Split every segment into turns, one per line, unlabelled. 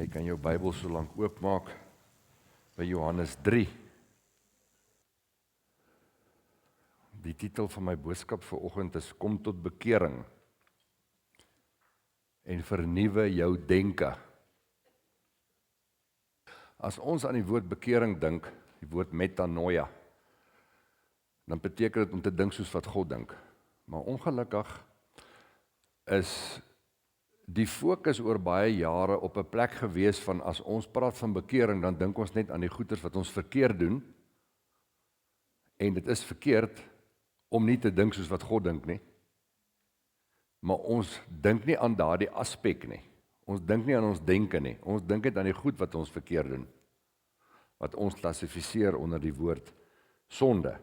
Jy kan jou Bybel so lank oopmaak by Johannes 3. Die titel van my boodskap vir oggend is Kom tot bekering en vernuwe jou denke. As ons aan die woord bekering dink, die woord metanoia, dan beteken dit om te dink soos wat God dink. Maar ongelukkig is die fokus oor baie jare op 'n plek gewees van as ons praat van bekering, dan dink ons net aan die goeders wat ons verkeerd doen. En dit is verkeerd om nie te dink soos wat God dink nie. Maar ons dink nie aan daardie aspek nie. Ons dink nie aan ons denke nie. Ons dink net aan die goed wat ons verkeerd doen. Wat ons klassifiseer onder die woord sonde.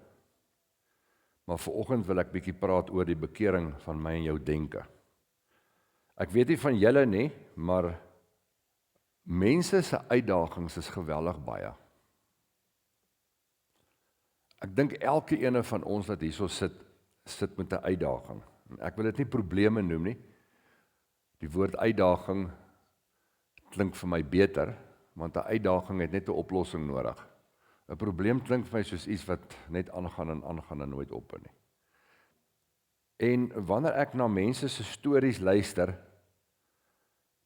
Maar vanoggend wil ek bietjie praat oor die bekering van my en jou denke. Ek weet nie van julle nie, maar mense se uitdagings is geweldig baie. Ek dink elke ene van ons wat hierso sit met 'n uitdaging. Ek wil dit nie probleme noem nie. Die woord uitdaging klink vir my beter, want 'n uitdaging het net 'n oplossing nodig. 'n Probleem klink vir my soos iets wat net aangaan en nooit ophou nie. En wanneer ek na mense se stories luister,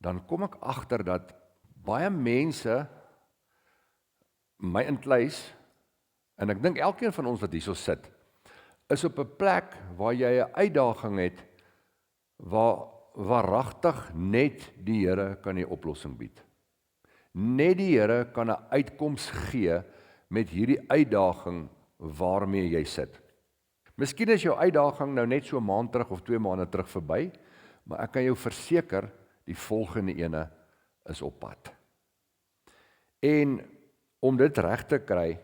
dan kom ek agter dat baie mense, my inkluis, en ek dink elkeen van ons wat hierso sit, is op 'n plek waar jy 'n uitdaging het, waar waaragtig net die Here kan die oplossing bied. Net die Here kan 'n uitkoms gee met hierdie uitdaging waarmee jy sit. Miskien is jou uitdaging nou net so 'n maand terug of 2 maande terug verby, maar ek kan jou verseker, die volgende ene is op pad. En om dit reg te kry,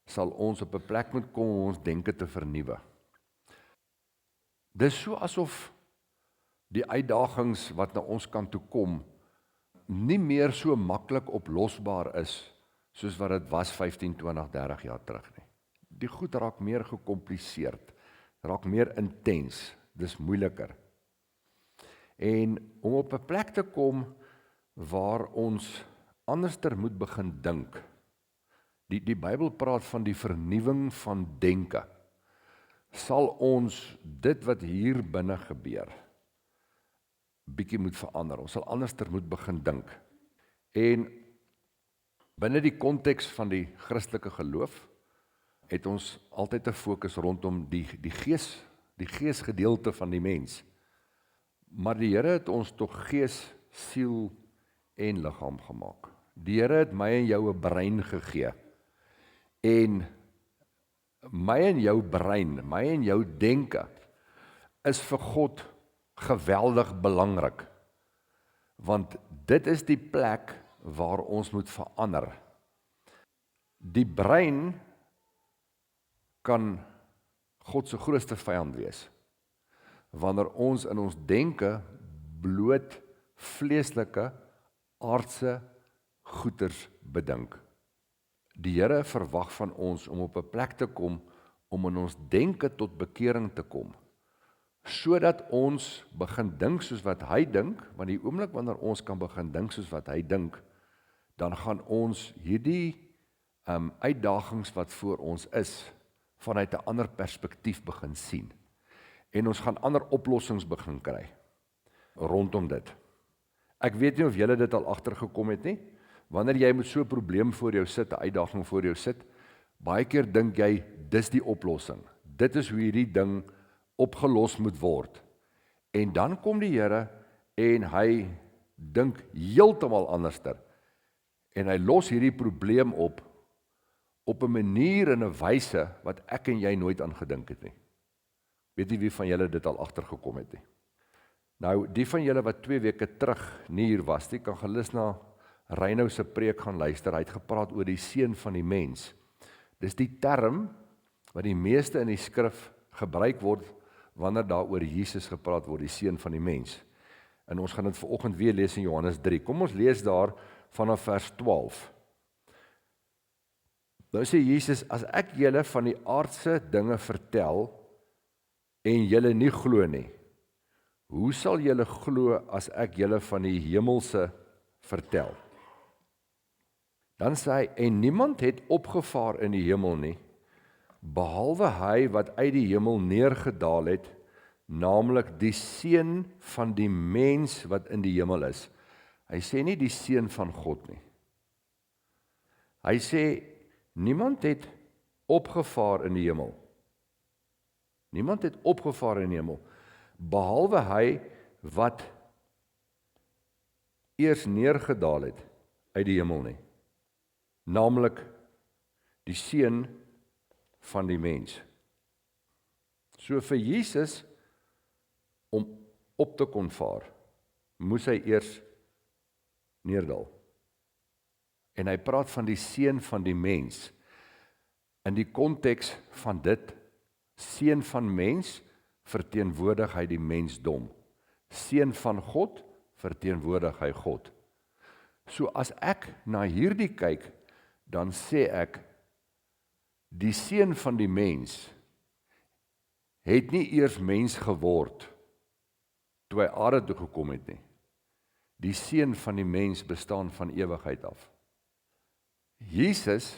sal ons op 'n plek moet kom om ons denke te vernuwe. Dis so asof die uitdagings wat na ons kant toe kom, nie meer so maklik oplosbaar is, soos wat dit was 15, 20, 30 jaar terug nie. Die goed raak meer gecompliseerd, raak meer intens, dis moeiliker. En om op 'n plek te kom waar ons anderster moet begin dink. Die Bybel praat van die vernuwing van denke. Sal ons dit wat hier binne gebeur bietjie moet verander. Ons sal anderster moet begin dink. En binne die konteks van die Christelike geloof het ons altyd 'n fokus rondom die geesgedeelte van die mens. Maar die Here het ons tog gees, siel en liggaam gemaak. Die Here het my en jou 'n brein gegee. En my en jou brein, my en jou denke is vir God geweldig belangrik. Want dit is die plek waar ons moet verander. Die brein kan God se grootste vyand wees. Wanneer ons in ons denke bloot vleeslike, aardse goeders bedink. Die Here verwag van ons om op 'n plek te kom om in ons denke tot bekering te kom, sodat ons begin dink soos wat hy dink, want die oomblik wanneer ons kan begin dink soos wat hy dink, dan gaan ons hierdie uitdagings wat voor ons is, vanuit 'n ander perspektief begin sien. En ons gaan ander oplossings begin kry rondom dit. Ek weet nie of julle dit al agtergekom het nie. Wanneer jy met so 'n probleem voor jou sit, 'n uitdaging voor jou sit, baie keer dink jy, dis die oplossing. Dit is hoe hierdie ding opgelos moet word. En dan kom die Here en hy dink heeltemal anderster. En hy los hierdie probleem op 'n manier en 'n wyse wat ek en jy nooit aan gedink het nie. Weet nie wie van julle dit al agtergekom het nie. Nou, die van julle wat 2 weke terug nie hier was nie, kan gerus na Reinhou se preek gaan luister. Hy het gepraat oor die seun van die mens. Dis die term wat die meeste in die skrif gebruik word wanneer daar oor Jesus gepraat word, die seun van die mens. En ons gaan dit vanoggend weer lees in Johannes 3. Kom ons lees daar vanaf vers 12. Nou sê Jesus, as ek julle van die aardse dinge vertel en julle nie glo nie, hoe sal julle glo as ek julle van die hemelse vertel? Dan sê hy, en niemand het opgevaar in die hemel nie, behalwe hy wat uit die hemel neergedaal het, naamlik die seun van die mens wat in die hemel is. Hy sê nie die seun van God nie. Hy sê, niemand het opgevaar in die hemel. Niemand het opgevaar in die hemel, behalwe hy wat eers neergedaal het uit die hemel nie. Naamlik die seun van die mens. So vir Jesus om op te kon vaar, moes hy eers neerdal. En hy praat van die seun van die mens. In die konteks van dit, seun van mens verteenwoordig hy die mensdom. Seun van God verteenwoordig hy God. So as ek na hierdie kyk, dan sê ek, die seun van die mens het nie eers mens geword toe hy aarde toe gekom het nie. Die seun van die mens bestaan van ewigheid af. Jesus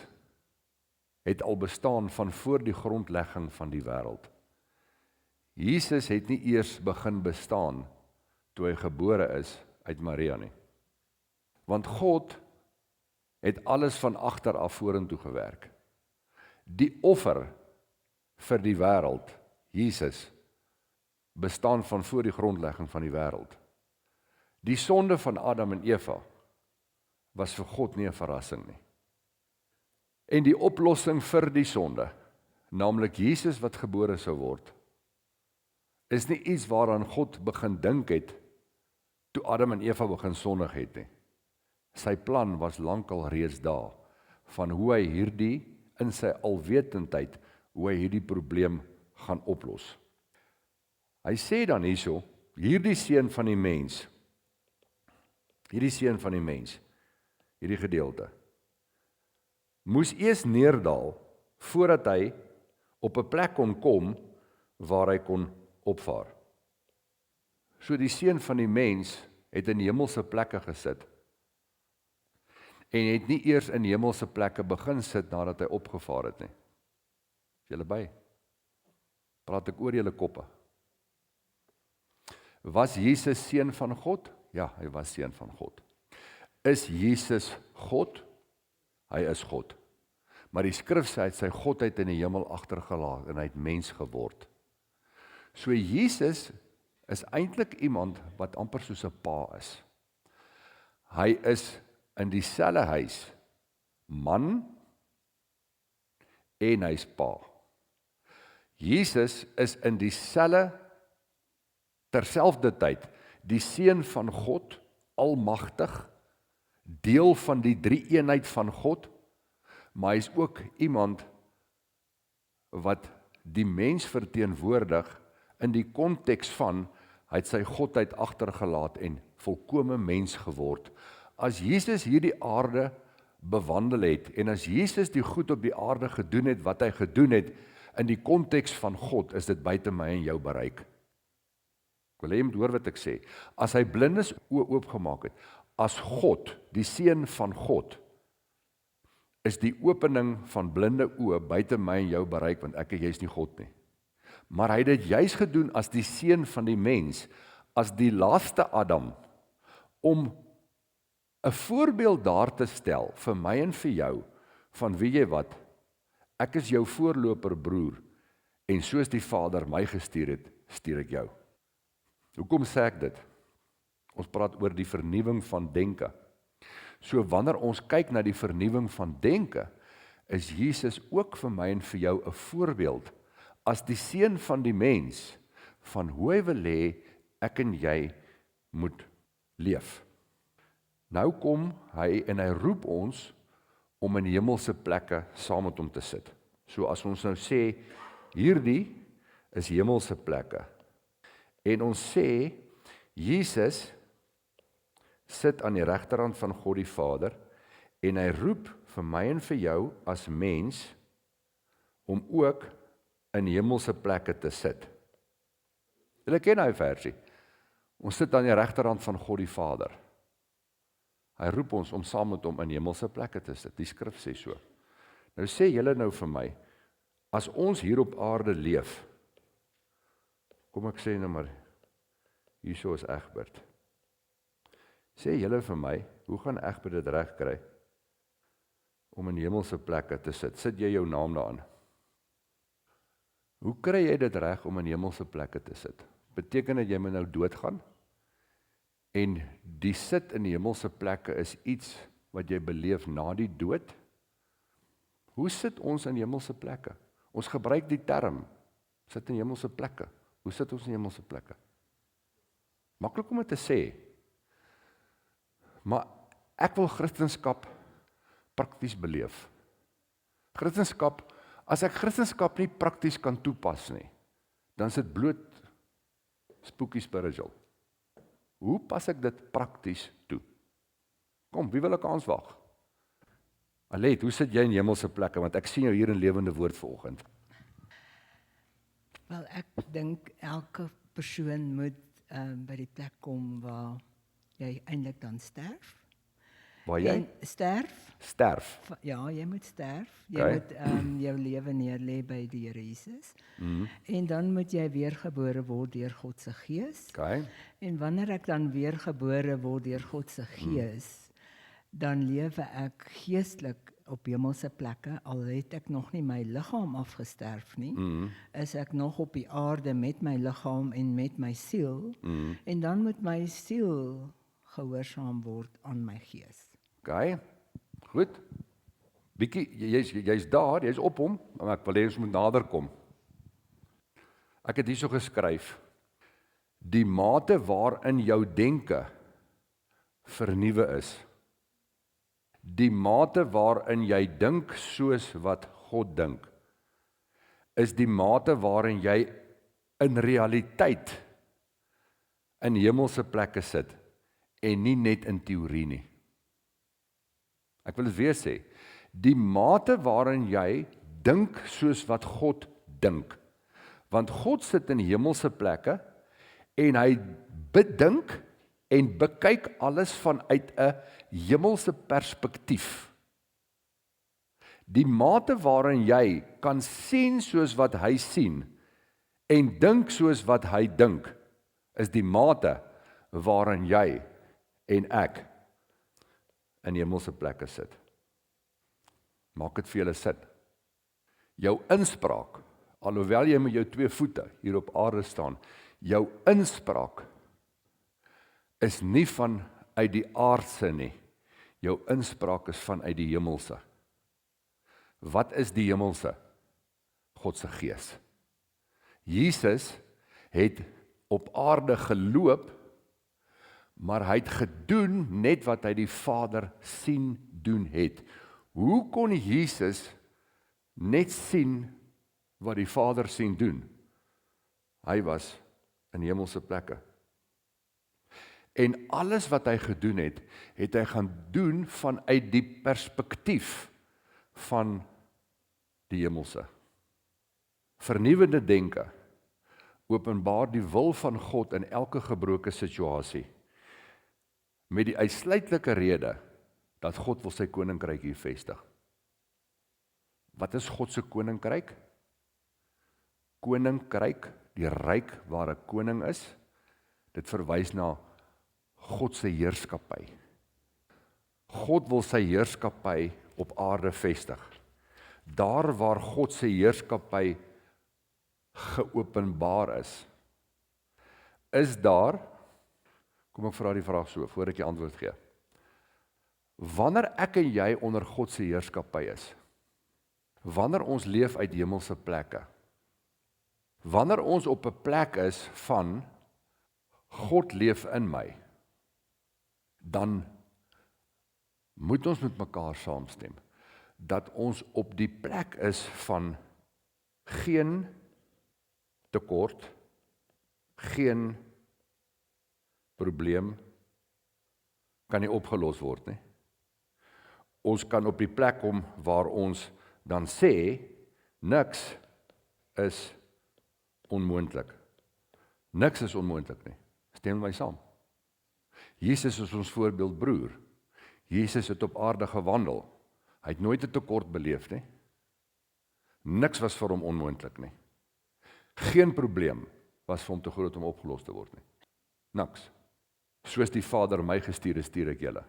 het al bestaan van voor die grondlegging van die wêreld. Jesus het nie eers begin bestaan toe hy gebore is uit Maria nie. Want God het alles van agter af vorentoe gewerk. Die offer vir die wêreld, Jesus, bestaan van voor die grondlegging van die wêreld. Die sonde van Adam en Eva was vir God nie 'n verrassing nie. En die oplossing vir die sonde, naamlik Jesus wat gebore sou word, is nie iets waaraan God begin dink het toe Adam en Eva begin sondig het nie. Sy plan was lankal reeds daar, van hoe hy hierdie, in sy alwetendheid, hoe hy hierdie probleem gaan oplos. Hy sê dan hierso, hierdie seun van die mens, hierdie gedeelte, moes eers neerdal, voordat hy op 'n plek kon kom, waar hy kon opvaar. So die seun van die mens het in hemelse plekke gesit, en het nie eers in hemelse plekke begin sit nadat hy opgevaar het nie. Is julle by? Praat ek oor julle koppe? Was Jesus seun van God? Ja, hy was seun van God. Is Jesus God? Hy is God. Maar die skrif sê hy het sy godheid in die hemel agtergelaat en hy het mens geword. So Jesus is eintlik iemand wat amper soos 'n pa is. Hy is in dieselfde huis man en hy's pa. Jesus is in dieselfde terselfdertyd die seun van God, almagtig, deel van die drie-eenheid van God, maar hy is ook iemand wat die mens verteenwoordig in die konteks van hy het sy godheid agtergelaat en volkome mens geword. As Jesus hierdie aarde bewandel het en as Jesus die goed op die aarde gedoen het wat hy gedoen het in die konteks van God, is dit buite my en jou bereik. Ek wil hê jy moet hoor wat ek sê. As hy blindes oë oopgemaak het, as God, die seun van God, is die opening van blinde oë buite my en jou bereik, want ek en jy is nie God nie. Maar hy het dit juis gedoen as die seun van die mens, as die laaste Adam, om 'n voorbeeld daar te stel vir my en vir jou, van wie jy wat, ek is jou voorloper broer, en soos die Vader my gestuur het, stuur ek jou. Hoekom sê ek dit? Ons praat oor die vernuwing van denke. So wanneer ons kyk na die vernuwing van denke, is Jesus ook vir my en vir jou 'n voorbeeld, as die seun van die mens, van hoe hy wil hê, ek en jy moet leef. Nou kom hy en hy roep ons om in hemelse plekke saam met hom te sit. So as ons nou sê, hierdie is hemelse plekke. En ons sê, Jesus sit aan die regterhand van God die Vader, en hy roep vir my en vir jou as mens, om ook in hemelse plekke te sit. Julle ken hy versie. Ons sit aan die regterhand van God die Vader. Hy roep ons om saam met hom in hemelse plekke te sit. Die skrif sê so. Nou sê julle nou vir my, as ons hier op aarde leef, kom ek sê nou maar, hierso is Egbert. Sê julle vir my, hoe gaan Egbert dit reg kry om in hemelse plekke te sit? Sit jy jou naam daaraan? Hoe kry jy dit reg om in hemelse plekke te sit? Beteken dat jy moet nou doodgaan? En die sit in hemelse plekke is iets wat jy beleef na die dood? Hoe sit ons in hemelse plekke? Ons gebruik die term, sit in hemelse plekke. Hoe sit ons in hemelse plekke? Maklik om dit te sê, maar ek wil Christendom prakties beleef. Christendom, as ek Christendom nie prakties kan toepas nie, dan is dit bloot spooky spiritual. Hoe pas ek dit prakties toe? Kom, wie wil 'n kans waag? Alet, hoe sit jy in hemelse plekke? Want ek sien jou hier in lewende woord vanoggend.
Wel, ek dink elke persoon moet by die plek kom waar jy eintlik dan sterf.
Waar jy?
En sterf?
Sterf.
Ja, jy moet sterf. Jy
Okay.
moet jou lewe neerlê by die Here Jesus. En dan moet jy weergebore word deur God se Gees.
Okay.
En wanneer ek dan weergebore word deur God se Gees, dan lewe ek geestelik op hemelse plekke, al het ek nog nie my liggaam afgesterf nie, is ek nog op die aarde met my liggaam en met my siel, en dan moet my siel gehoorsaam word aan my gees.
Okay. Goed. Bietjie, jy's daar, jy's op hom, maar ek wil hê ons moet nader kom. Ek het hierso geskryf, die mate waarin jou denke vernuwe is, die mate waarin jy dink soos wat God dink, is die mate waarin jy in realiteit in hemelse plekke sit, en nie net in teorie nie. Ek wil dit weer sê, die mate waarin jy dink soos wat God dink, want God sit in hemelse plekke, en hy bedink en bekyk alles vanuit 'n hemelse perspektief. Die mate waarin jy kan sien soos wat hy sien en dink soos wat hy dink, is die mate waarin jy en ek in hemelse plekke sit. Maak dit vir julle sin. Jou inspraak, alhoewel jy met jou 2 voete hier op aarde staan, jou inspraak is nie van uit die aardse nie. Jou inspraak is vanuit die hemelse. Wat is die hemelse? God se Gees. Jesus het op aarde geloop, maar hy het gedoen net wat hy die Vader sien doen het. Hoe kon Jesus net sien wat die Vader sien doen? Hy was in hemelse plekke. En alles wat hy gedoen het, het hy gaan doen vanuit die perspektief van die hemelse. Vernuwende denke openbaar die wil van God in elke gebroke situasie, met die uitsluitlike rede dat God wil sy koninkryk hier vestig. Wat is God se koninkryk? Koninkryk, die ryk waar 'n koning is, dit verwys na God se heerskappy. God wil sy heerskappy op aarde vestig. Daar waar God se heerskappy geopenbaar is daar, kom ek vra die vraag so, voor ek die antwoord gee. Wanneer ek en jy onder God se heerskappy is, wanneer ons leef uit hemelse plekke, wanneer ons op 'n plek is van God leef in my, dan moet ons met mekaar saamstem, dat ons op die plek is van geen tekort, geen probleem kan nie opgelos word nie. Ons kan op die plek kom waar ons dan sê, niks is onmoontlik. Niks is onmoontlik nie. Stem my saam. Jesus is ons voorbeeldbroer. Jesus het op aarde gewandel. Hy het nooit 'n tekort beleef nie. Niks was vir hom onmoontlik nie. Geen probleem was vir hom te groot om opgelos te word nie. Niks. Soos die Vader my gestuur het, stuur ek julle.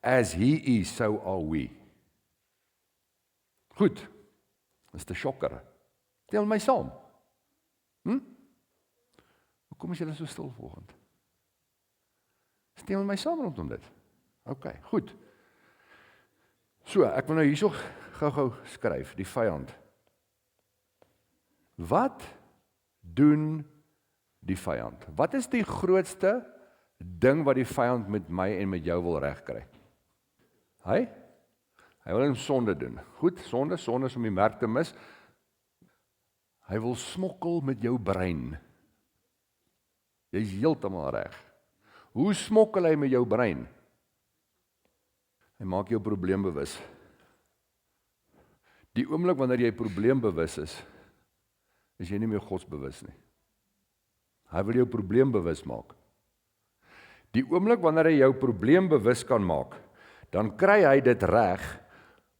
As he is, so are we. Goed. Dis te shocker. Tel my saam. Hoekom is julle so stil vanoggend? Stel my saam rondom dit. OK, goed. So, ek wil nou hierso gou-gou skryf, die vyand. Wat doen die vyand? Wat is die grootste ding wat die vyand met my en met jou wil regkry? Hy wil 'n sonde doen. Goed, sonde is om die merk te mis. Hy wil smokkel met jou brein. Jy is heeltemal reg. Hoe smokkel hy met jou brein? Hy maak jou probleembewus. Die oomblik wanneer jy probleembewus is jy nie meer godsbewus nie. Hy wil jou probleembewus maak. Die oomblik wanneer hy jou probleembewus kan maak, dan kry hy dit reg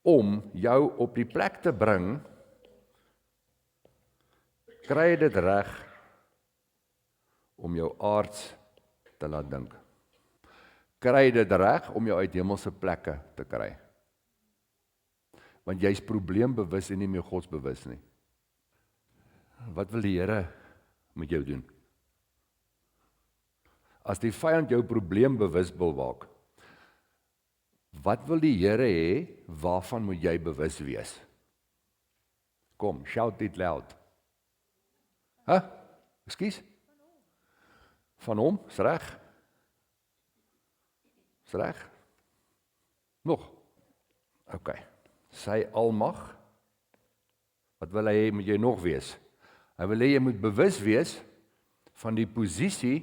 om jou op die plek te bring, kry hy dit reg om jou aards te laat dink. Kry hy dit reg om jou uit hemelse plekke te kry. Want jy is probleembewus en nie meer godsbewus nie. Wat wil die Here met jou doen? As die vyand jou probleembewus wil maak, wat wil die Here hê, waarvan moet jy bewus wees? Kom, shout it loud. Ekskuus? Van hom, is reg? Is reg? Nog? OK. Sy almag, wat wil hy hê moet jy nog wees? Hy wil hê jy moet bewus wees van die posisie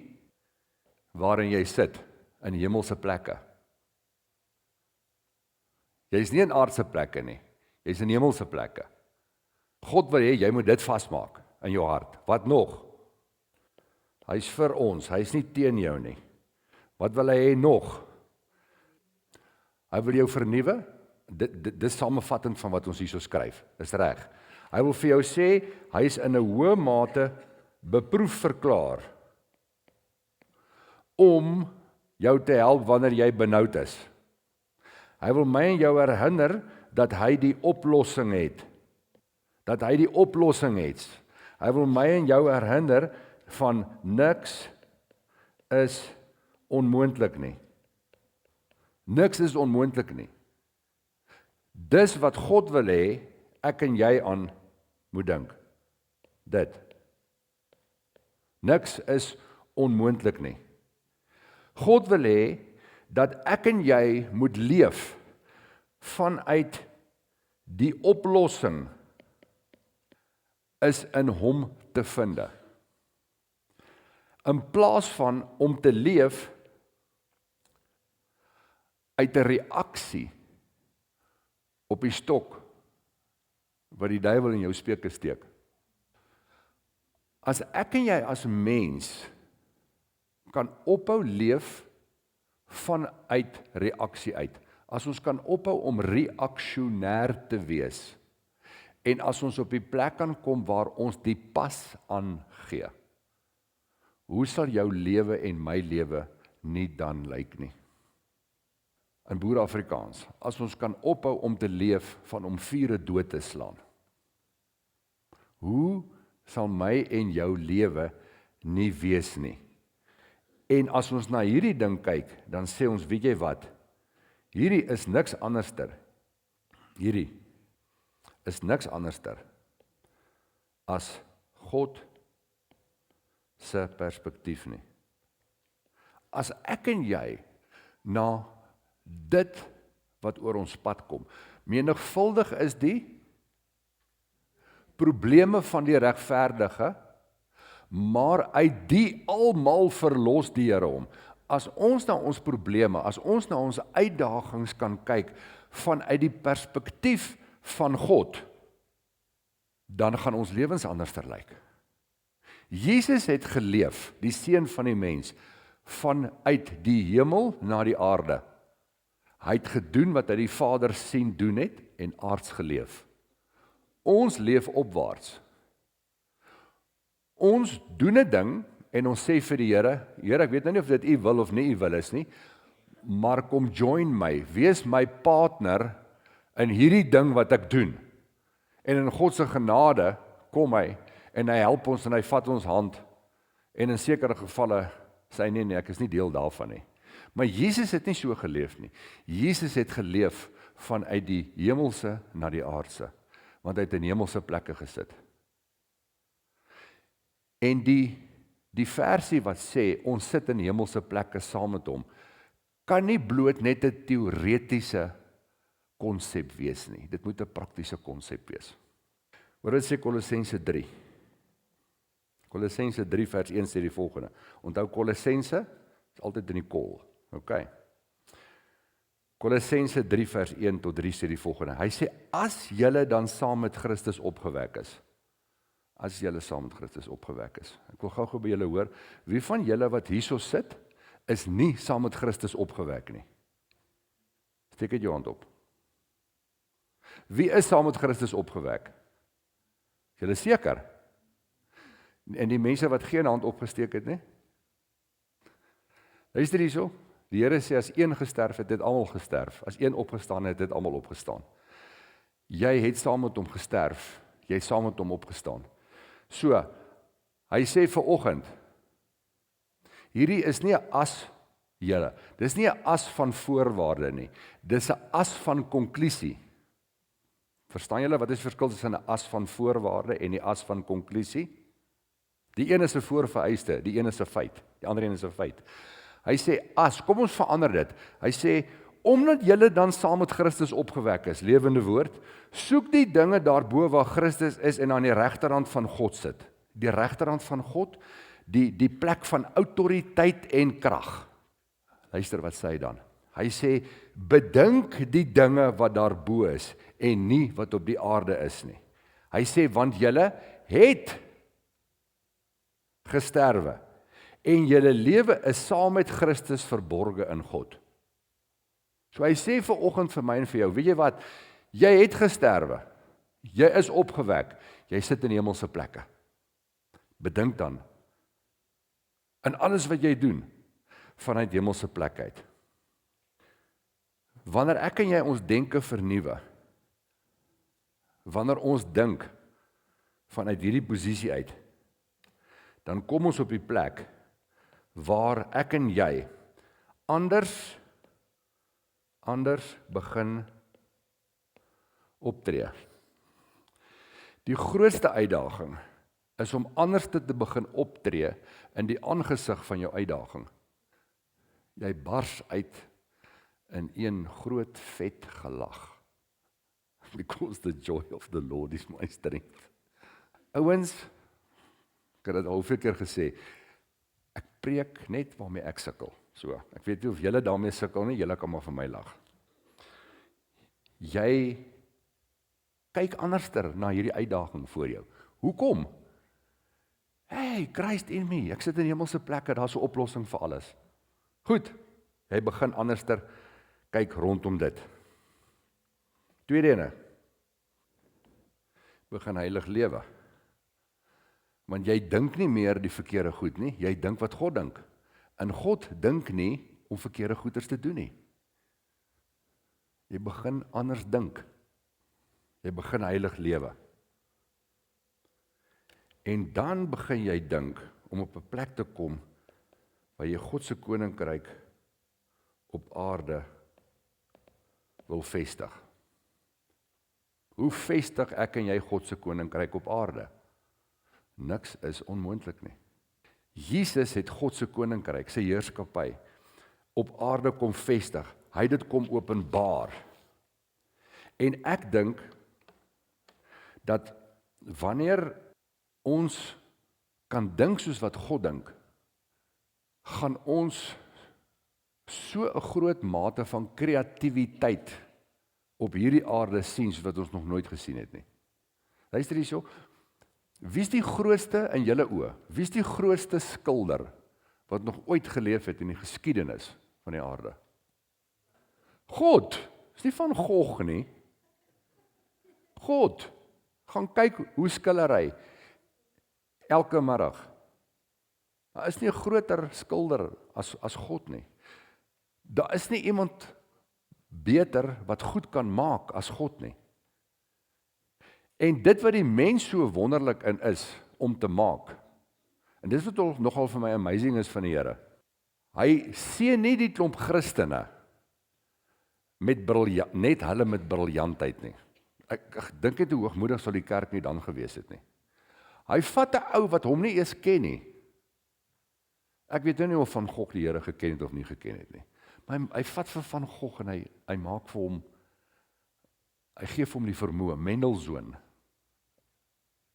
waarin jy sit, in hemelse plekke. Jy is nie in aardse plekke nie, jy is in hemelse plekke. God wil hê jy moet dit vasmaak in jou hart. Wat nog? Hy is vir ons, hy is nie teen jou nie. Wat wil hy hê nog? Hy wil jou vernuwe. Dis samevattend van wat ons hierso skryf. Dis reg. Hy wil vir jou sê, hy is in 'n hoë mate beproef verklaar om jou te help wanneer jy benoud is. Hy wil my en jou herinner dat hy die oplossing het. Dat hy die oplossing het. Hy wil my en jou herinner van niks is onmoontlik nie. Niks is onmoontlik nie. Dis wat God wil hê, ek en jy aan moet dink. Dit. Niks is onmoontlik nie. God wil hê dat ek en jy moet leef vanuit die oplossing is in hom te vind. In plaas van om te leef uit 'n reaksie op die stok wat die duiwel in jou speke steek. As ek en jy as mens kan ophou leef vanuit reaksie uit, as ons kan ophou om reaksionêr te wees, en as ons op die plek kan kom waar ons die pas aangee, hoe sal jou lewe en my lewe nie dan lyk nie? In Boer-Afrikaans, as ons kan ophou om te leef van om vure dood te slaan, hoe sal my en jou lewe nie wees nie? En as ons na hierdie ding kyk, dan sê ons, weet jy wat? Hierdie is niks anderster. Hierdie is niks anderster as God se perspektief nie. As ek en jy na dit wat oor ons pad kom, menigvuldig is die probleme van die regverdige, maar uit die almal verlos die Here hom. As ons na ons probleme, as ons na ons uitdagings kan kyk vanuit die perspektief van God, dan gaan ons lewens anders lyk. Jesus het geleef, die seun van die mens, vanuit die hemel na die aarde. Hy het gedoen wat hy die Vader sien doen het en aards geleef. Ons leef opwaarts. Ons doen 'n ding en ons sê vir die Here, Here, ek weet nou nie of dit U wil of nie U wil is nie, maar kom join my, wees my partner in hierdie ding wat ek doen. En in God se genade kom hy en hy help ons en hy vat ons hand. En in sekere gevalle sê hy nee, ek is nie deel daarvan nie. Maar Jesus het nie so geleef nie. Jesus het geleef vanuit die hemelse na die aardse, want hy het in hemelse plekke gesit. En die versie wat sê, ons sit in hemelse plekke saam met hom, kan nie bloot net 'n teoretiese konsep wees nie. Dit moet 'n praktiese konsep wees. Hoor dit sê Kolossense 3. Kolossense 3 vers 1 sê die volgende. Onthou Kolossense is altyd in die kol. Okay. Kolossense 3 vers 1 tot 3 sê die volgende. Hy sê, as julle dan saam met Christus opgewek is. As julle saam met Christus opgewek is. Ek wil gou by julle hoor, wie van julle wat hierso sit, is nie saam met Christus opgewek nie? Steek uit jou hand op. Wie is saam met Christus opgewek? Is julle seker? En die mense wat geen hand opgesteek het nie? Luister hierso, die Here sê as een gesterf het, het almal gesterf. As een opgestaan het, het almal opgestaan. Jy het saam met hom gesterf, jy het saam met hom opgestaan. So, hy sê vanoggend, hierdie is nie 'n as, julle, dis nie 'n as van voorwaarde nie, dis 'n as van konklusie. Verstaan julle wat is die verskil tussen 'n as van voorwaarde en die as van konklusie? Die een is 'n voorvereiste, die een is 'n feit, die ander een is 'n feit. Hy sê as, kom ons verander dit. Hy sê, omdat julle dan saam met Christus opgewek is, lewende woord, soek die dinge daarbo waar Christus is en aan die regterhand van God sit. Die regterhand van God, die plek van autoriteit en krag. Luister wat sê hy dan. Hy sê, bedink die dinge wat daarbo is en nie wat op die aarde is nie. Hy sê, want julle het gesterwe en julle lewe is saam met Christus verborge in God. So hy sê vanoggend vir my en vir jou, weet jy wat, jy het gesterwe, jy is opgewek, jy sit in hemelse plekke. Bedink dan, in alles wat jy doen, vanuit hemelse plek uit. Wanneer ek en jy ons denke vernuwe, wanneer ons dink, vanuit hierdie posisie uit, dan kom ons op die plek, waar ek en jy, anders begin optree. Die grootste uitdaging is om anders te begin optree in die aangesig van jou uitdaging. Jy bars uit in een groot vet gelag. Because the joy of the Lord is my strength. Ouens, ek het dit al hoeveel keer gesê, ek preek net waarmee ek sukkel. So, ek weet nie of julle daarmee sukkel nie, julle kan maar vir my lag. Jy kyk anderster na hierdie uitdaging voor jou. Hoekom? Hey, Christ in me, ek sit in hemelse plekke, daar's 'n oplossing vir alles. Goed, jy begin anderster kyk rondom dit. Tweede ene, begin heilig lewe. Want jy dink nie meer die verkeerde goed nie, jy dink wat God dink. En God dink nie om verkeerde goeders te doen nie. Jy begin anders dink. Jy begin heilig lewe. En dan begin jy dink om op 'n plek te kom waar jy God se koninkryk op aarde wil vestig. Hoe vestig ek en jy God se koninkryk op aarde? Niks is onmoontlik nie. Jesus het God se koninkryk, sy heerskappy, op aarde kom vestig. Hy het dit kom openbaar. En ek dink, dat wanneer ons kan dink soos wat God dink, gaan ons so 'n groot mate van kreatiwiteit op hierdie aarde sien, soos wat ons nog nooit gesien het nie. Luister hierso, wie is die grootste in julle oë? Wie is die grootste skilder wat nog ooit geleef het in die geskiedenis van die aarde? God, is nie van Gog nie. God, gaan kyk hoe skildery, elke middag. Daar is nie 'n groter skilder as God nie. Daar is nie iemand beter wat goed kan maak as God nie. En dit wat die mens so wonderlik in is, om te maak, en dit wat nogal vir my amazing is van die Here, hy seën nie die klomp Christene, net hulle met briljantheid nie. Ek dink net hoe hoogmoedig sal die kerk nie dan gewees het nie. Hy vat 'n ou wat hom nie eers ken nie. Ek weet nie of Van Gogh die Here geken het of nie geken het nie. Maar hy vat vir Van Gogh en hy maak vir hom, hy gee vir hom die vermoë, Mendelssohn.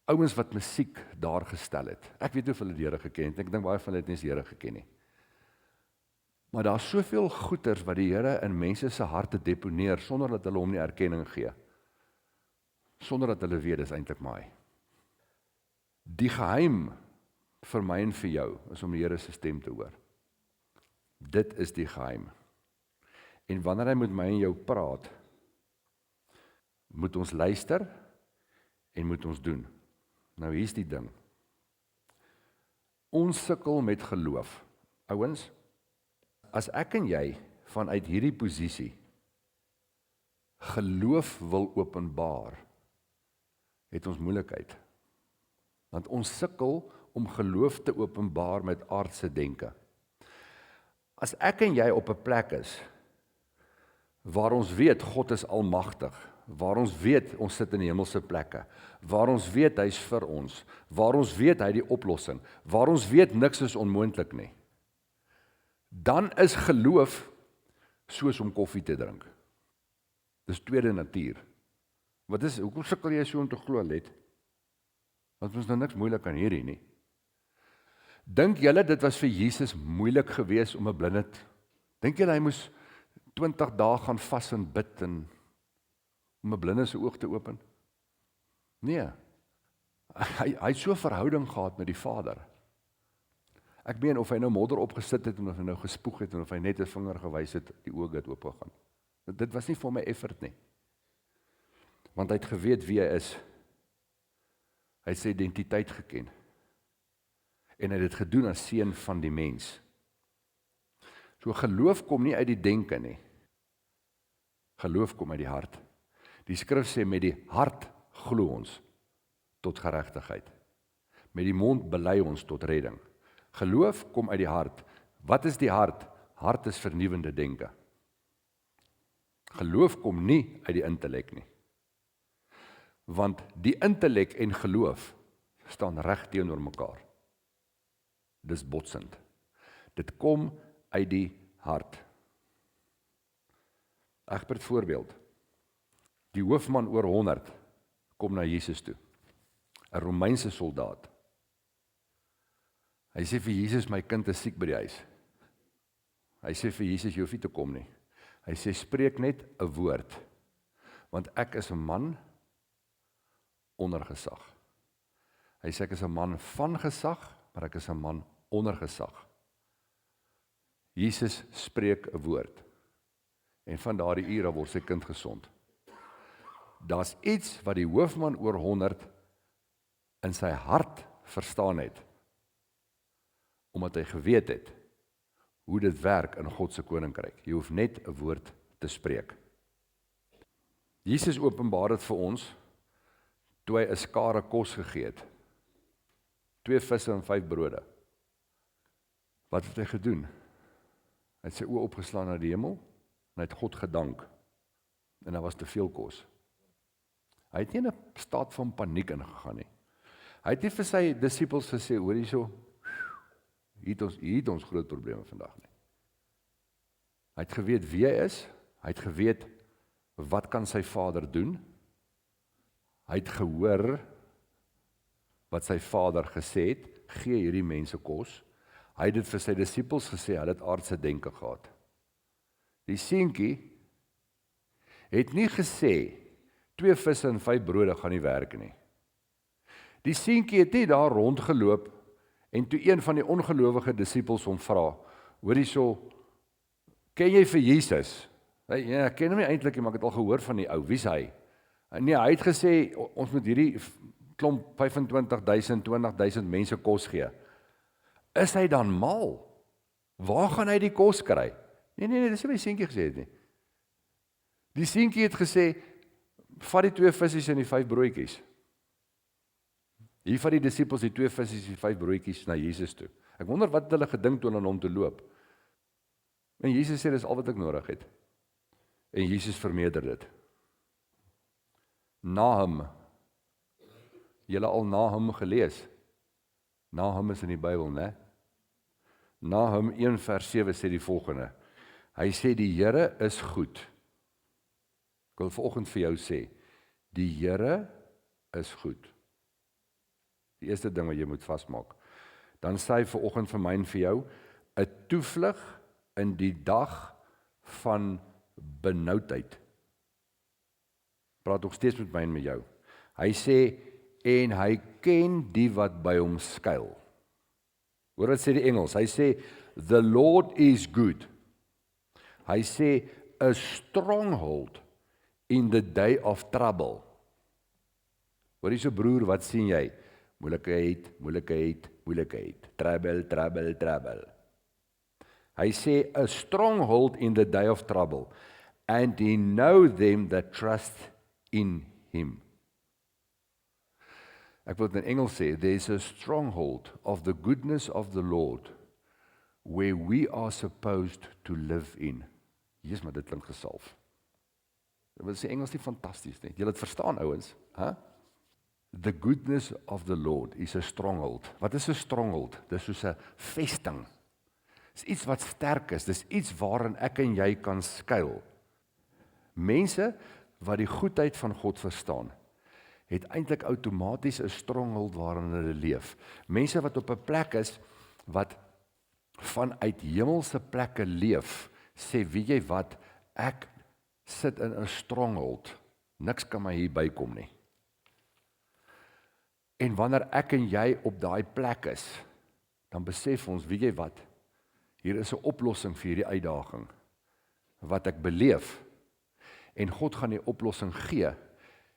Ouens wat musiek daar gestel het. Ek weet nie of hulle die Here geken het, ek dink baie van hulle het nie die Here geken nie. Maar daar is soveel goeders wat die Here in mense se harte deponeer, sonder dat hulle hom nie erkenning gee. Sonder dat hulle weet, dis eintlik maar hy. Die geheim vir my en vir jou, is om die Here se stem te hoor. Dit is die geheim. En wanneer hy met my en jou praat, moet ons luister, en moet ons doen. Nou hier's die ding. Ons sukkel met geloof. Ouens, as ek en jy vanuit hierdie posisie geloof wil openbaar, het ons moeilikheid. Want ons sukkel om geloof te openbaar met aardse denke. As ek en jy op 'n plek is, waar ons weet God is almagtig, waar ons weet ons sit in die hemelse plekke, waar ons weet hy is vir ons, waar ons weet hy die oplossing, waar ons weet niks is onmoontlik nie, dan is geloof soos om koffie te drink. Dis tweede natuur. Hoekom sukkel jy so om te glo, Let? Want ons nou niks moeilik aan hierdie nie. Dink julle dit was vir Jesus moeilik geweest om 'n blinde, dink julle hy moes 20 dae gaan vas en bid en om 'n blinde se oog te open? Nee. Hy het so 'n verhouding gehad met die Vader. Ek meen of hy nou modder opgesit het en of hy nou gespoeg het en of hy net 'n vinger gewys het, die oë het oopgegaan. Dit was nie vir my effort nie. Want hy het geweet wie hy is. Hy het sy identiteit geken. En hy het dit gedoen as seun van die mens. So geloof kom nie uit die denke nie. Geloof kom uit die hart. Die skrif sê met die hart glo ons tot geregtigheid. Met die mond bely ons tot redding. Geloof kom uit die hart. Wat is die hart? Hart is vernuwende denke. Geloof kom nie uit die intellek nie. Want die intellek en geloof staan reg teenoor mekaar. Dis botsend. Dit kom uit die hart. Egbert voorbeeld. Die hoofman oor 100 kom na Jesus toe. 'n Romeinse soldaat. Hy sê vir Jesus, my kind is siek by die huis. Hy sê vir Jesus, jy hoef nie te kom nie. Hy sê, spreek net 'n woord, want ek is 'n man onder gesag. Hy sê, ek is 'n man van gesag, maar ek is 'n man onder gesag. Jesus spreek 'n woord, en van daardie ure word sy kind gesond. Daar's iets wat die hoofman oor 100 in sy hart verstaan het, omdat hy geweet het hoe dit werk in God se koninkryk. Jy hoef net 'n woord te spreek. Jesus openbaar dit vir ons toe hy 'n skare kos gegee het. 2 visse en 5 brode. Wat het hy gedoen? Hy het sy oë opgeslaan na die hemel en hy het God gedank. En daar was te veel kos. Hy het nie in 'n staat van paniek ingegaan nie. Hy het nie vir sy disippels gesê, hoor hierso, hier het ons groot probleme vandag nie. Hy het geweet wie hy is, hy het geweet wat kan sy Vader doen, hy het gehoor wat sy Vader gesê het, gee hierdie mense kos, hy het dit vir sy disippels gesê, hy het aardse denke gehad. Die seentjie het nie gesê, 2 visse en 5 brode gaan nie werk nie. Die seentjie het nie daar rondgeloop, en toe een van die ongelowige disippels hom vra, hoor hierso, ken jy vir Jesus? Ja, ek ken hom nie eintlik nie, maar ek het al gehoor van die ou. Wie's hy? Nee, hy het gesê ons moet hierdie klomp 25.000, 20.000 mense kos gee. Is hy dan mal? Waar gaan hy die kos kry? Nee, dis nie wat die seentjie gesê het nie. Die seentjie het gesê, vat die 2 visse en die 5 broodjies. Hier vat die disippels die 2 visse en die 5 broodjies na Jesus toe. Ek wonder wat hulle gedink toe aan hom te loop. En Jesus sê, dis al wat ek nodig het. En Jesus vermeerder dit. Nahum. Julle al Nahum gelees? Nahum is in die Bybel, né? Nahum 1 vers 7 sê die volgende. Hy sê die Here is goed. Ek wil vanoggend vir jou sê, die Here is goed. Die eerste ding wat jy moet vasmaak. Dan sê hy vanoggend vir my en vir jou, 'n toevlug in die dag van benoudheid. Praat nog steeds met my en met jou. Hy sê, en hy ken die wat by hom skuil. Hoor wat sê die Engels? Hy sê, the Lord is good. Hy sê, a stronghold in the day of trouble. Hoor jy so broer, wat sien jy? Moeilikheid. Trouble. Hy sê, a stronghold in the day of trouble, and he know them that trust in him. Ek wil dit in Engels sê, there is a stronghold of the goodness of the Lord, where we are supposed to live in. Jesus, maar dit klink gesalf. Dit wil sê Engels nie fantasties nie. Jy het verstaan, ouens, hè? The goodness of the Lord is a stronghold. Wat is 'n stronghold? Dis soos 'n vesting. Dis iets wat sterk is, dis iets waarin ek en jy kan skuil. Mense wat die goedheid van God verstaan, het eintlik outomaties 'n stronghold waarin hulle leef. Mense wat op 'n plek is, wat vanuit hemelse plekke leef, sê, weet jy wat, ek sit in 'n stronghold, niks kan my hier bykom nie. En wanneer ek en jy op daai plek is, dan besef ons, weet jy wat, hier is 'n oplossing vir hierdie uitdaging, wat ek beleef, en God gaan die oplossing gee,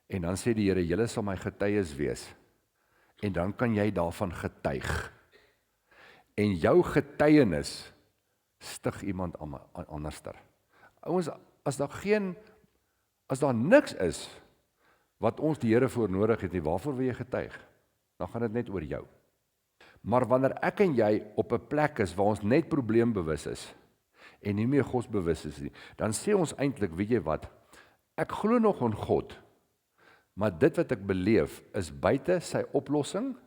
en dan sê die Here, julle sal my getuies wees, en dan kan jy daarvan getuig, en jou getuienis stig iemand anderster. Ouens, as daar niks is, wat ons die Here voor nodig het nie, waarvoor wil jy getuig? Dan gaan dit net oor jou. Maar wanneer ek en jy op 'n plek is, waar ons net probleembewus is, en nie meer godsbewus is nie, dan sê ons eintlik, weet jy wat, ek glo nog in God, maar dit wat ek beleef, is buite sy oplossing,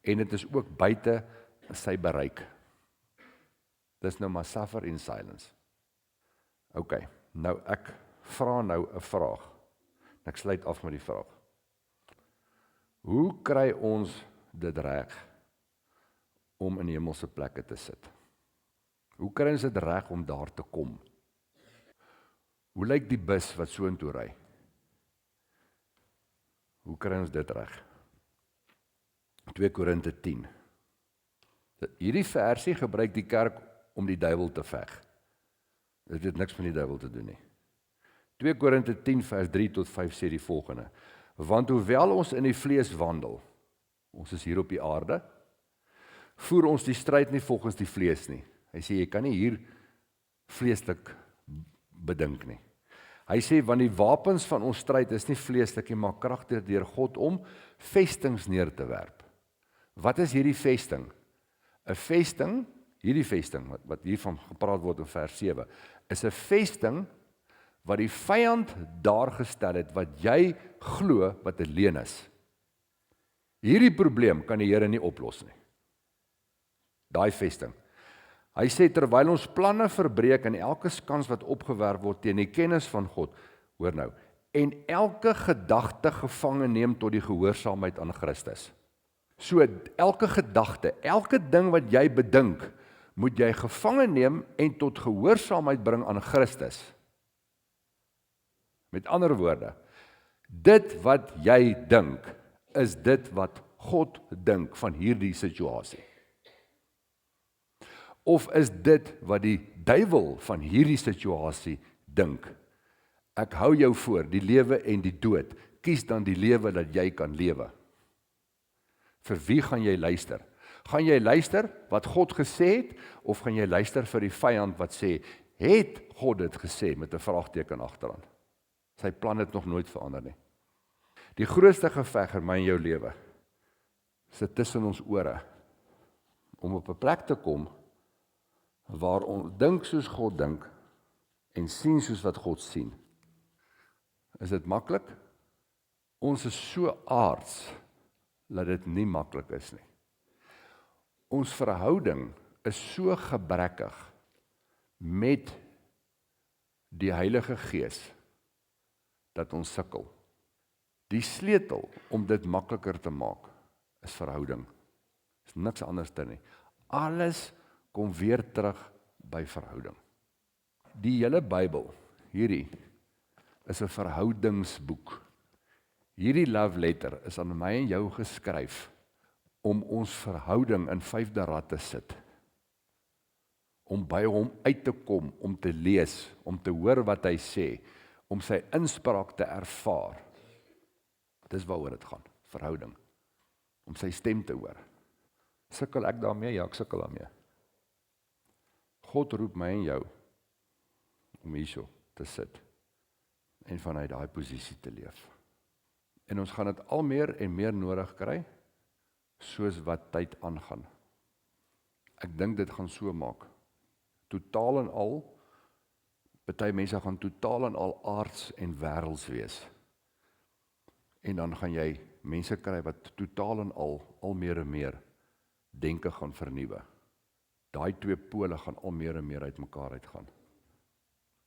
en dit is ook buite sy bereik. Dis nou maar suffer in silence. Ok, nou ek vra nou 'n vraag. Ek sluit af met die vraag. Hoe kry ons dit reg om in hemelse plekke te sit? Hoe kry ons dit reg om daar te kom? Hoe lyk die bus wat so intoe ry? Hoe kry ons dit reg? 2 Korinte 10. Hierdie versie gebruik die kerk om die duiwel te veg. Dit het niks met die duiwel te doen nie. 2 Korinte 10 vers 3 tot 5 sê die volgende. Want hoewel ons in die vlees wandel, ons is hier op die aarde, voer ons die stryd nie volgens die vlees nie. Hy sê, jy kan nie hier vleeslik bedink nie. Hy sê, want die wapens van ons stryd is nie vleeslik nie, maar kragtig deur God om vestings neer te werp. Wat is hierdie vesting? 'n Vesting, hierdie vesting, wat hiervan gepraat word in vers 7, is 'n vesting wat die vyand daar gestel het, wat jy glo wat 'n leuen is. Hierdie probleem kan die Here nie oplos nie. Daai vesting. Hy sê, terwyl ons planne verbreek en elke skans wat opgewerp word teen die kennis van God, hoor nou, en elke gedagte gevange neem tot die gehoorsaamheid aan Christus. So, elke gedagte, elke ding wat jy bedink, moet jy gevange neem en tot gehoorsaamheid bring aan Christus. Met ander woorde, dit wat jy dink, is dit wat God dink van hierdie situasie. Of is dit wat die duiwel van hierdie situasie dink. Ek hou jou voor, die lewe en die dood. Kies dan die lewe dat jy kan lewe. Vir wie gaan jy luister? Gaan jy luister wat God gesê het, of gaan jy luister vir die vyand wat sê, het God dit gesê, met 'n vraagteken agteraan? Sy plan het nog nooit verander nie. Die grootste geveg in my en jou lewe sit tussen ons ore, om op 'n plek te kom, waar ons dink soos God dink, en sien soos wat God sien. Is dit maklik? Ons is so aards, dat dit nie maklik is nie. Ons verhouding is so gebrekkig met die Heilige Gees, dat ons sukkel. Die sleutel om dit makliker te maak, is verhouding. Is niks anders dan nie. Alles kom weer terug by verhouding. Die hele Bybel, hierdie, is 'n verhoudingsboek. Hierdie love letter is aan my en jou geskryf, om ons verhouding in 5de rad te sit. Om by hom uit te kom, om te lees, om te hoor wat hy sê, om sy inspraak te ervaar. Dis waaroor dit gaan, verhouding. Om sy stem te hoor. Sukkel ek daarmee? Ja, ek sukkel daarmee. God roep my en jou, om hierso te sit, en vanuit daai posisie te leef. En ons gaan dit al meer en meer nodig kry, soos wat tyd aangaan. Ek dink dit gaan so maak. Totaal en al, party mense gaan totaal en al aards en wêrelds wees. En dan gaan jy mense kry wat totaal en al meer en meer denke gaan vernuwe. Daai twee pole gaan al meer en meer uit mekaar uitgaan.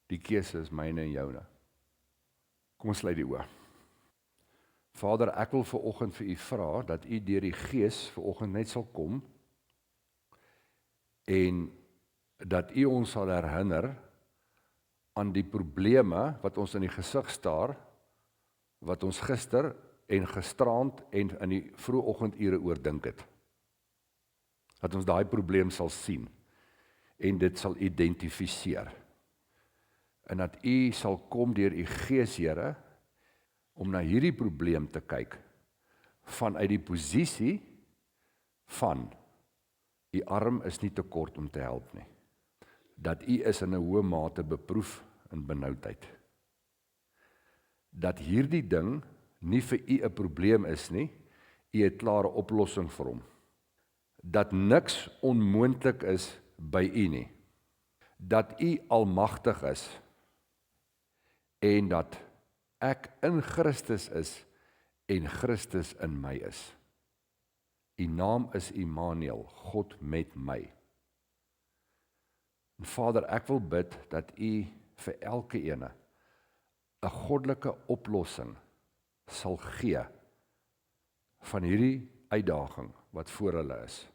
Die keuse is myne en joune. Kom ons sluit die oë. Vader, ek wil vanoggend vir u vra, dat u deur die Gees vanoggend net sal kom, en dat u ons sal herinner aan die probleme wat ons in die gesig staar, wat ons gister en gisterand en in die vroegoggendure oordink het. Dat ons daai probleem sal sien en dit sal identifiseer. En dat u sal kom deur u Gees, Here, om na hierdie probleem te kyk vanuit die posisie van u arm is nie te kort om te help nie. Dat u is in 'n hoë mate beproef in benoudheid. Dat hierdie ding nie vir u 'n probleem is nie, u het klare oplossing vir hom. Dat niks onmoontlik is by u nie. Dat u almagtig is en dat ek in Christus is en Christus in my is. U naam is Immanuel, God met my. En Vader, ek wil bid dat u vir elke ene 'n goddelike oplossing sal gee van hierdie uitdaging wat voor hulle is.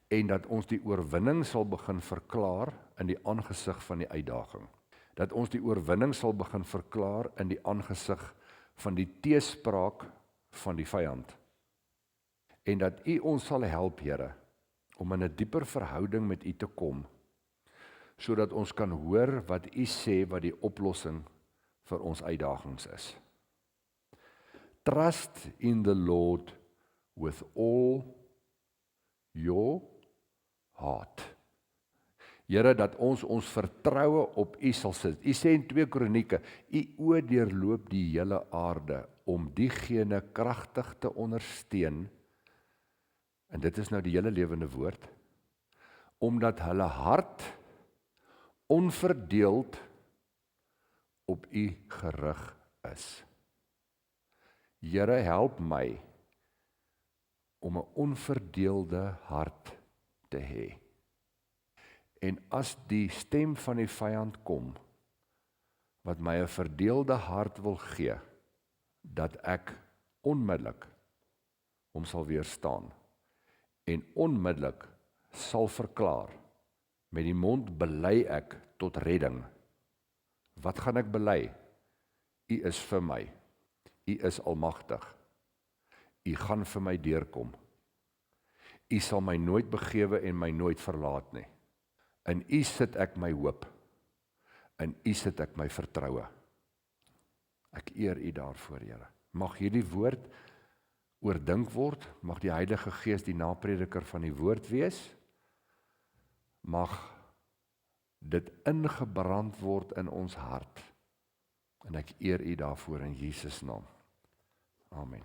En dat ons die oorwinning sal begin verklaar in die aangesig van die uitdaging. Dat ons die oorwinning sal begin verklaar in die aangesig van die teespraak van die vyand. En dat u ons sal help, Here, om in 'n dieper verhouding met u te kom, sodat ons kan hoor wat u sê wat die oplossing vir ons uitdagings is. Trust in the Lord with all your heart. Here, dat ons vertroue op u sal sit. U sê in 2 Kronieke, u oë deurloop die hele aarde om diegene kragtig te ondersteun, en dit is nou die hele lewende woord, omdat hulle hart onverdeeld op u gerig is. Here, help my om 'n onverdeelde hart te hê. En as die stem van die vyand kom, wat my 'n verdeelde hart wil gee, dat ek onmiddellik hom sal weerstaan, en onmiddellik sal verklaar, met die mond bely ek tot redding. Wat gaan ek bely? U is vir my. U is almagtig. U gaan vir my deurkom. U sal my nooit begewe en my nooit verlaat nie. In u sit ek my hoop. In U sit ek my vertroue. Ek eer U daarvoor, Here. Mag hierdie woord oordink word, mag die Heilige Gees die naprediker van die woord wees, mag dit ingebrand word in ons hart, en ek eer U daarvoor in Jesus naam. Amen.